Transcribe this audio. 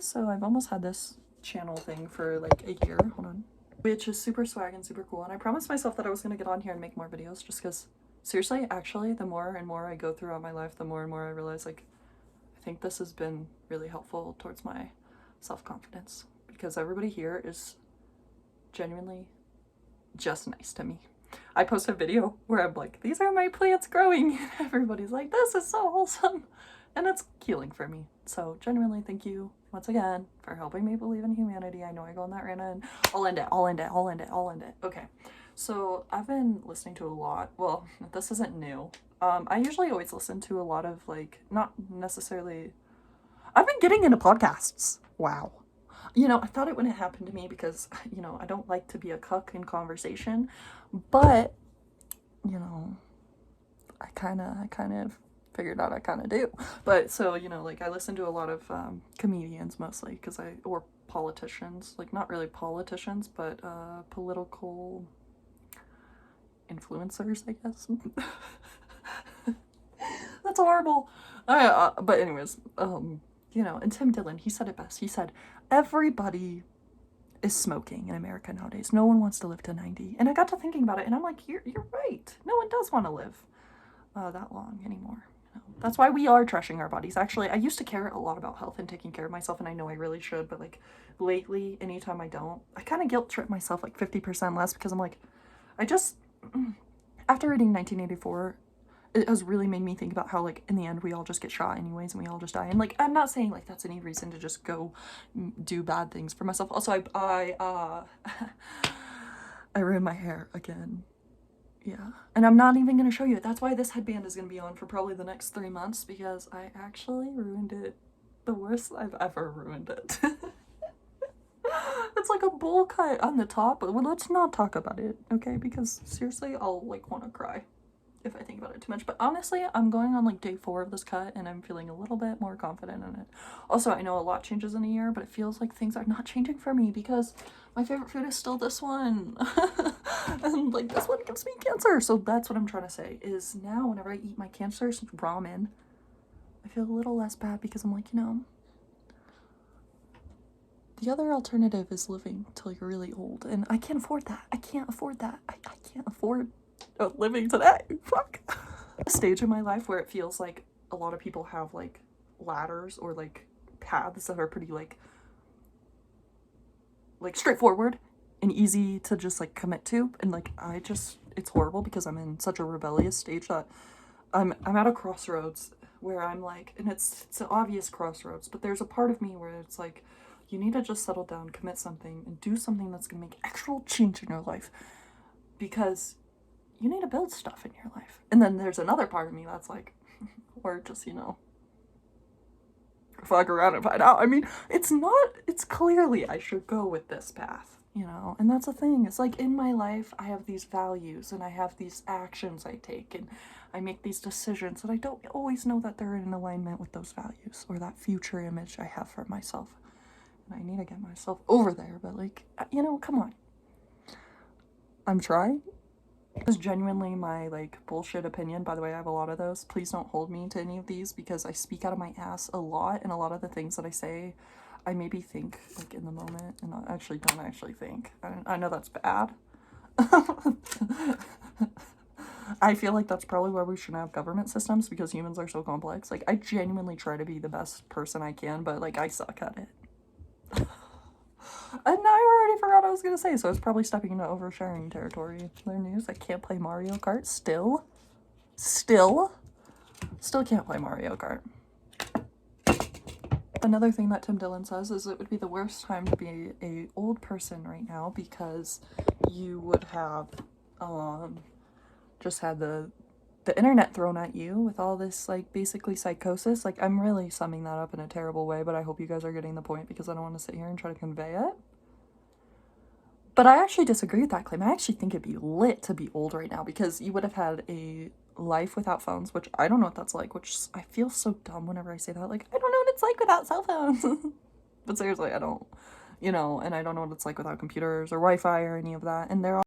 so I've almost had this channel thing for like a year, hold on, which is super swag and super cool, and I promised myself that I was gonna get on here and make more videos just because, seriously, actually, the more and more I go throughout my life, the more and more I realize, like, I think this has been really helpful towards my self-confidence, because everybody here is genuinely just nice to me. I post a video where I'm like, these are my plants growing, and everybody's like, this is so wholesome, and it's healing for me. So genuinely, thank you once again for helping me believe in humanity. I know I go on that rant, and I'll end it. Okay, so I've been listening to a lot, well, this isn't new. I usually always listen to a lot of, like, not necessarily, I've been getting into podcasts. Wow. You know, I thought it wouldn't happen to me because, you know, I don't like to be a cuck in conversation, but, you know, I kind of figured out I kind of do. But so, you know, like, I listen to a lot of comedians mostly, because or politicians, like, not really politicians, but political influencers, I guess. That's horrible. But anyways, you know, and Tim Dillon, he said it best. He said, everybody is smoking in America nowadays. No one wants to live to 90. And I got to thinking about it, and I'm like, you're right. No one does want to live that long anymore. You know? That's why we are trashing our bodies. Actually, I used to care a lot about health and taking care of myself, and I know I really should, but, like, lately, anytime I don't, I kind of guilt trip myself, like, 50% less, because I'm like, after reading 1984, it has really made me think about how, like, in the end, we all just get shot anyways, and we all just die. And, like, I'm not saying, like, that's any reason to just go do bad things for myself. Also, I ruined my hair again. Yeah. And I'm not even gonna show you it. That's why this headband is gonna be on for probably the next 3 months, because I actually ruined it the worst I've ever ruined it. It's like a bowl cut on the top, but well, let's not talk about it, okay? Because seriously, I'll, like, want to cry if I think about it too much. But honestly, I'm going on, like, day 4 of this cut, and I'm feeling a little bit more confident in it. Also, I know a lot changes in a year, but it feels like things are not changing for me, because my favorite food is still this one. And, like, this one gives me cancer. So that's what I'm trying to say, is now whenever I eat my cancer's ramen, I feel a little less bad, because I'm like, you know, the other alternative is living till you're really old, and I can't afford that. I can't afford that. I can't afford living today. Fuck. A stage in my life where it feels like a lot of people have, like, ladders or, like, paths that are pretty, like straightforward and easy to just, like, commit to, and, like, it's horrible, because I'm in such a rebellious stage that I'm at a crossroads where I'm like, and it's an obvious crossroads, but there's a part of me where it's like, you need to just settle down, commit something, and do something that's gonna make actual change in your life, because you need to build stuff in your life. And then there's another part of me that's like, or just, you know, fuck around and find out. I mean, it's clearly I should go with this path, you know? And that's the thing. It's like, in my life, I have these values, and I have these actions I take, and I make these decisions, and I don't always know that they're in alignment with those values or that future image I have for myself. And I need to get myself over there, but, like, you know, come on. I'm trying. This is genuinely my, like, bullshit opinion. By the way, I have a lot of those. Please don't hold me to any of these, because I speak out of my ass a lot, and a lot of the things that I say, I maybe think, like, in the moment, and I actually don't actually think. I know that's bad. I feel like that's probably why we shouldn't have government systems, because humans are so complex. Like, I genuinely try to be the best person I can, but, like, I suck at it. And now I already forgot what I was gonna say, so it's probably stepping into oversharing territory. Other news, I can't play Mario Kart still can't play Mario Kart. Another thing that Tim Dillon says is it would be the worst time to be a old person right now, because you would have just had the internet thrown at you with all this, like, basically psychosis. Like, I'm really summing that up in a terrible way, but I hope you guys are getting the point, because I don't want to sit here and try to convey it. But I actually disagree with that claim. I actually think it'd be lit to be old right now, because you would have had a life without phones, which I don't know what that's like, which I feel so dumb whenever I say that. Like, I don't know what it's like without cell phones. But seriously, I don't, you know, and I don't know what it's like without computers or Wi-Fi or any of that. And they're all